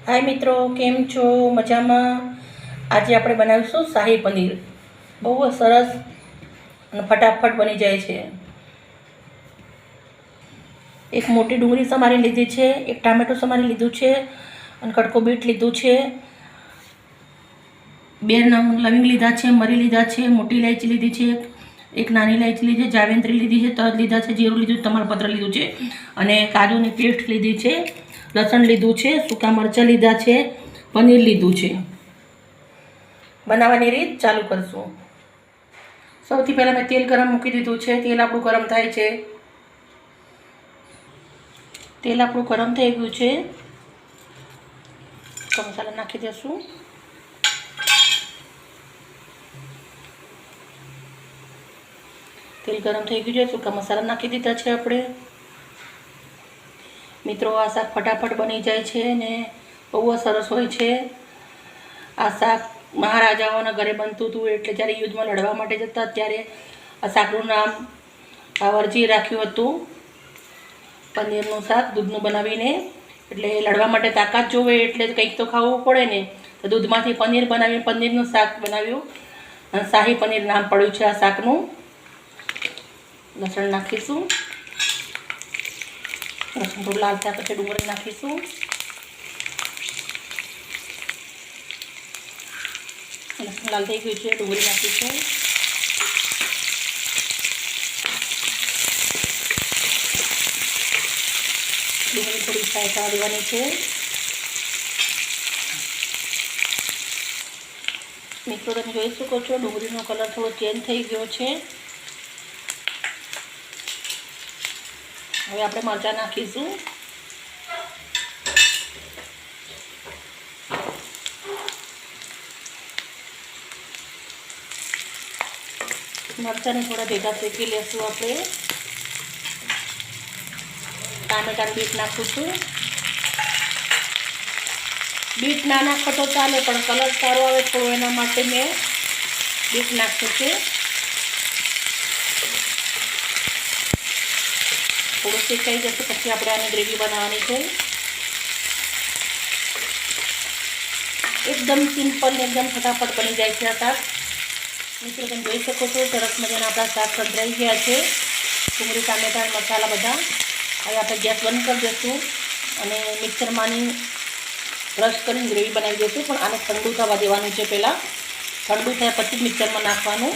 हाय मित्रों, केम छो? मजामां। आज આપણે બનાવીશું શાહી પનીર। બહુ સરસ અને ફટાફટ બની જાય છે। એક મોટી ડુંગળી સમારી લીધી છે, એક ટામેટું સમારી લીધું છે અને કડકો બીટ લીધું છે, 2 લવિંગ લીધા છે, મરી લીધા છે, મોટી ઇલાયચી લીધી છે, એક નાની ઇલાયચી લીધી છે, જાવેત્રી લીધી છે, તજ લીધા છે, જીરું લીધું, તમાલપત્ર લીધું છે અને કાજુની પેસ્ટ લીધી છે, લસણ લીધું છે, સૂકા મરચાં લીધા છે, પનીર લીધું છે। બનાવવાની રીત ચાલુ કરશું। સૌથી પહેલાં મેં તેલ ગરમ મૂકી દીધું છે। તેલ આપણું ગરમ થાય છે। તેલ આપણું ગરમ થઈ ગયું છે તો મસાલા નાખી દઈશું। તેલ ગરમ થઈ ગયું છે, સૂકા મસાલા નાખી દીધા છે આપણે। મિત્રો, આ શાક ફટાફટ બની જાય છે ને બહુ સરસ હોય છે। આ શાક મહારાજાઓના ઘરે બનતું હતું, એટલે જ્યારે યુદ્ધમાં લડવા માટે જતા ત્યારે આ શાકનું નામ કાવરજી રાખ્યું હતું। પનીરનું શાક દૂધનું બનાવીને, એટલે લડવા માટે તાકાત જોવે એટલે કંઈક તો ખાવું પડે ને, તો દૂધમાંથી પનીર બનાવીને પનીરનું શાક બનાવ્યું અને શાહી પનીર નામ પડ્યું છે આ શાકનું। લસણ નાખીશું। લસણ થોડું લાલ થયા પછી ડુંગળી નાખીશું। લસણ લાલ થઈ ગયું છે, ડુંગળી નાખીશું। ડુંગળી થોડી ફ્રાય થવા દેવાની છે। મિત્રો, તમે જોઈ શકો છો ડુંગળીનો કલર થોડો ચેન્જ થઈ ગયો છે। હવે આપણે મરચાં નાખીશું। મરચાંને થોડા ભેગા શેકી લેશું આપણે। ટામેટાની બીટ નાખું છું। બીટ ના નાખો તો ચાલે, પણ કલર સારો આવે થોડો એના માટે મેં બીટ નાખ્યું છે। થોડું શેકાઈ જશે પછી આપણે આની ગ્રેવી બનાવવાની છે। એકદમ સિમ્પલ ને એકદમ ફટાફટ બની જાય છે આ શાક। મિત્રો, તમે જોઈ શકો છો સરસ મજાના આપણા શાક સંતરાઈ ગયા છે। ડુંગળી, ટામેટા, મસાલા બધા। હવે આપણે ગેસ બંધ કરી દઈશું અને મિક્સરમાંની ક્રશ કરીને ગ્રેવી બનાવી દઈશું, પણ આને ઠંડુ થવા દેવાનું છે પહેલાં। ઠંડુ થયા પછી જ મિક્સરમાં નાખવાનું।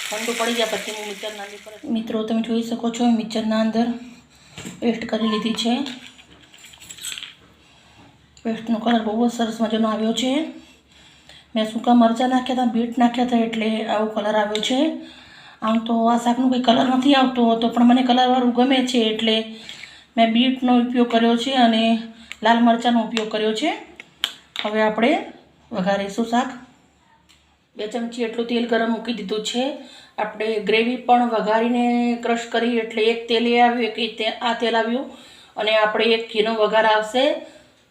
ઠંડુ પડી જાય પછી હું મિક્સરના અંદર। મિત્રો, તમે જોઈ શકો છો મિક્સરના અંદર પેસ્ટ કરી લીધી છે। પેસ્ટનો કલર બહુ જ સરસ મજાનો આવ્યો છે। મેં સૂકા મરચાં નાખ્યા હતા, બીટ નાખ્યા હતા એટલે આવો કલર આવ્યો છે। આમ તો આ શાકનો કંઈ કલર નથી આવતો, તો પણ મને કલરવાળું ગમે છે એટલે મેં બીટનો ઉપયોગ કર્યો છે અને લાલ મરચાંનો ઉપયોગ કર્યો છે। હવે આપણે વઘારીશું શાક। 2 ચમચી એટલું તેલ ગરમ મૂકી દીધું છે। આપણે ગ્રેવી પણ વઘારીને ક્રશ કરી એટલે એક તેલ એ આવ્યું, એક આ તેલ આવ્યું અને આપણે એક ઘીનો વઘાર આવશે।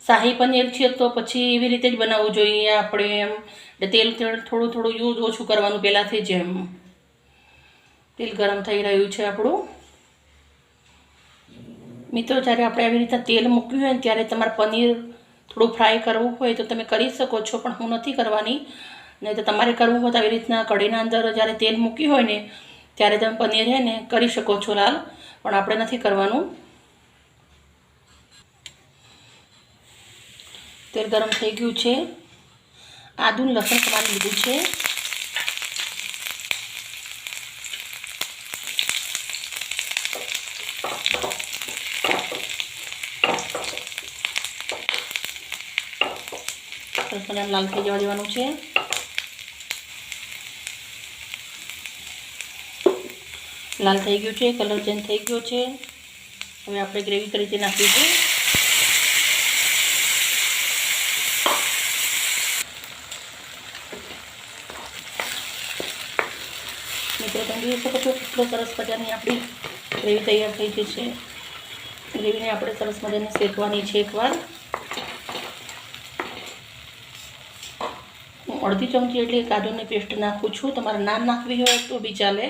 શાહી પનીર છે તો પછી એવી રીતે જ બનાવવું જોઈએ આપણે એમ, એટલે તેલ થોડું થોડું યુઝ ઓછું કરવાનું પહેલાંથી જ એમ। તેલ ગરમ થઈ રહ્યું છે આપણું। મિત્રો, જ્યારે આપણે આવી રીતે તેલ મૂક્યું હોય ને ત્યારે તમારે પનીર થોડું ફ્રાય કરવું હોય તો તમે કરી શકો છો, પણ હું નથી કરવાની। નહીં તો તમારે કરવું હોય તો આવી રીતના કઢીના અંદર જ્યારે તેલ મૂક્યું હોય ને ત્યારે તમે પનીર છે ને કરી શકો છો લાલ, પણ આપણે નથી કરવાનું। તેલ ગરમ થઈ ગયું છે। આદું લસણ સમારી લીધું છે। લાલ થઈ જવા દેવાનું છે। લાલ થઈ ગયું છે, કલર ચેન્જ થઈ ગયો છે। હવે આપણે ગ્રેવી તરીકે નાખીશું। મિત્રો, તમે જોઈ શકો છો કેટલો સરસ મજાની આપણી ગ્રેવી તૈયાર થઈ ગઈ છે। ગ્રેવીને આપણે સરસ મજાની શેકવાની છે એકવાર। હું અડધી ચમચી એટલે કાજુની પેસ્ટ નાખું છું, તમારે ના નાખવી હોય તો બી ચાલે।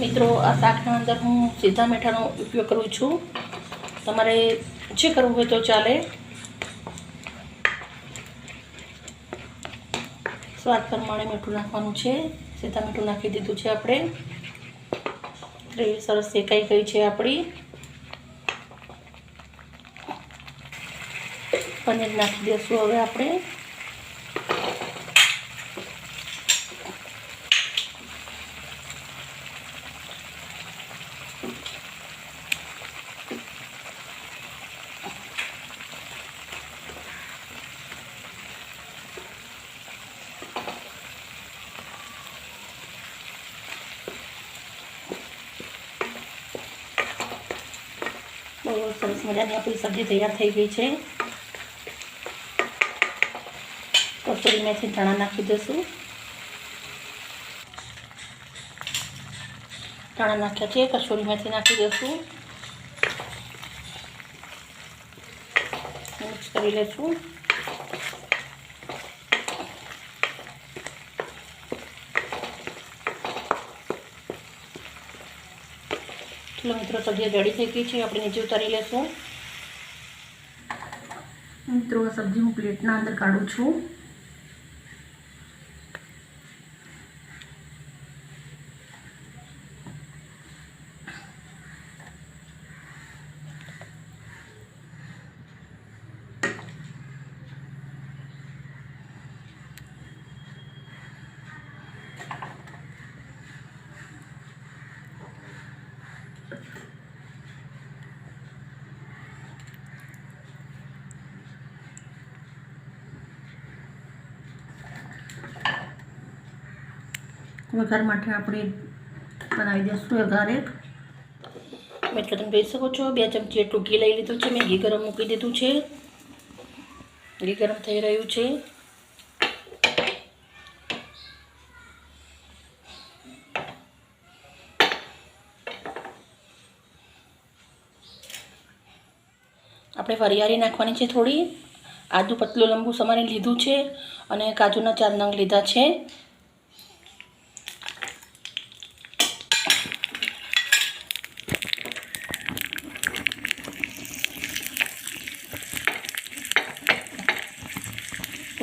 મિત્રો આ શાકના અંદર હું સીધા મેઠાનો ઉપયોગ કરું છું. તમારે જે કરવું હોય તો ચાલે. સ્વાદ પ્રમાણે મીઠું નાખવાનું છે. સીધા મીઠું નાખી દીધું છે આપણે. ગ્રેવી સરસ શેકાઈ ગઈ છે આપણી. પનીર નાખી દઈશું હવે આપણે. બહુ સરસ મજાની આપણી સબ્જી તૈયાર થઈ ગઈ છે. કસૂરી મેથી ધાણા નાખી દઈશું. ધાણા નાખ્યા છે, કસૂરી મેથી નાખી દઈશું. મિક્સ કરી લઈશું. ચલો મિત્રો, સબ્જી રેડી થઈ ગઈ છે. આપણે નીચે ઉતારી લઈશું. મિત્રો, આ સબ્જી હું પ્લેટના અંદર કાઢું છું. વઘાર માટે આપણે બનાવી દઈશું વઘાર એક. મિત્રો, તમે જોઈ શકો છો 2 ચમચી જેટલું ઘી લઈ લીધું છે. મેં ઘી ગરમ મૂકી દીધું છે. ઘી ગરમ થઈ રહ્યું છે. આપણે વરિયાળી નાખવાની છે થોડી. આદું પતલું લંબુ સમારી લીધું છે અને કાજુના 4 નંગ લીધા છે.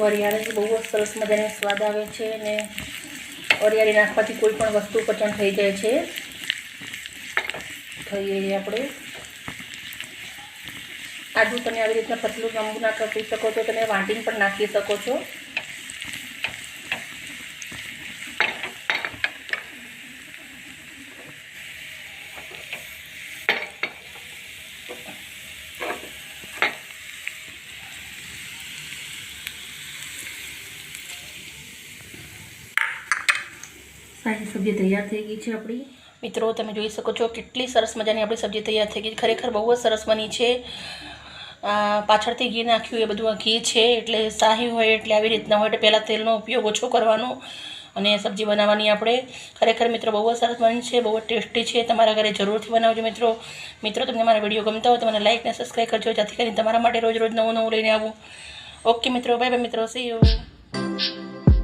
વરિયાળી બહુ જ સરસ મજાનો સ્વાદ આવે છે અને વરિયાળી નાખવાથી કોઈ પણ વસ્તુ પચન થઈ જાય છે. ખાઈએ આપણે. આદું તમે આવી રીતના પતલું લાંબુ ના કાપી શકો છો. તમે વાટીને પણ નાખી શકો છો. સારી સબ્જી તૈયાર થઈ ગઈ છે આપણી. મિત્રો, તમે જોઈ શકો છો કેટલી સરસ મજાની આપણી સબ્જી તૈયાર થઈ ગઈ છે. ખરેખર બહુ જ સરસ બની છે. પાછળથી ઘી નાખ્યું એ બધું ઘી છે એટલે શાહી હોય એટલે આવી રીતના હોય એટલે પહેલાં તેલનો ઉપયોગ ઓછો કરવાનો અને સબ્જી બનાવવાની આપણે. ખરેખર મિત્રો બહુ જ સરસ બની છે. બહુ જ ટેસ્ટી છે. તમારા ઘરે જરૂરથી બનાવજો મિત્રો. તમને મારા વિડીયો ગમતા હોય તો મને લાઈક અને સબસ્ક્રાઈબ કરજો, જેથી કરીને તમારા માટે રોજ નવું લઈને આવું. ઓકે મિત્રો, બાય બાય મિત્રો, સી યુ.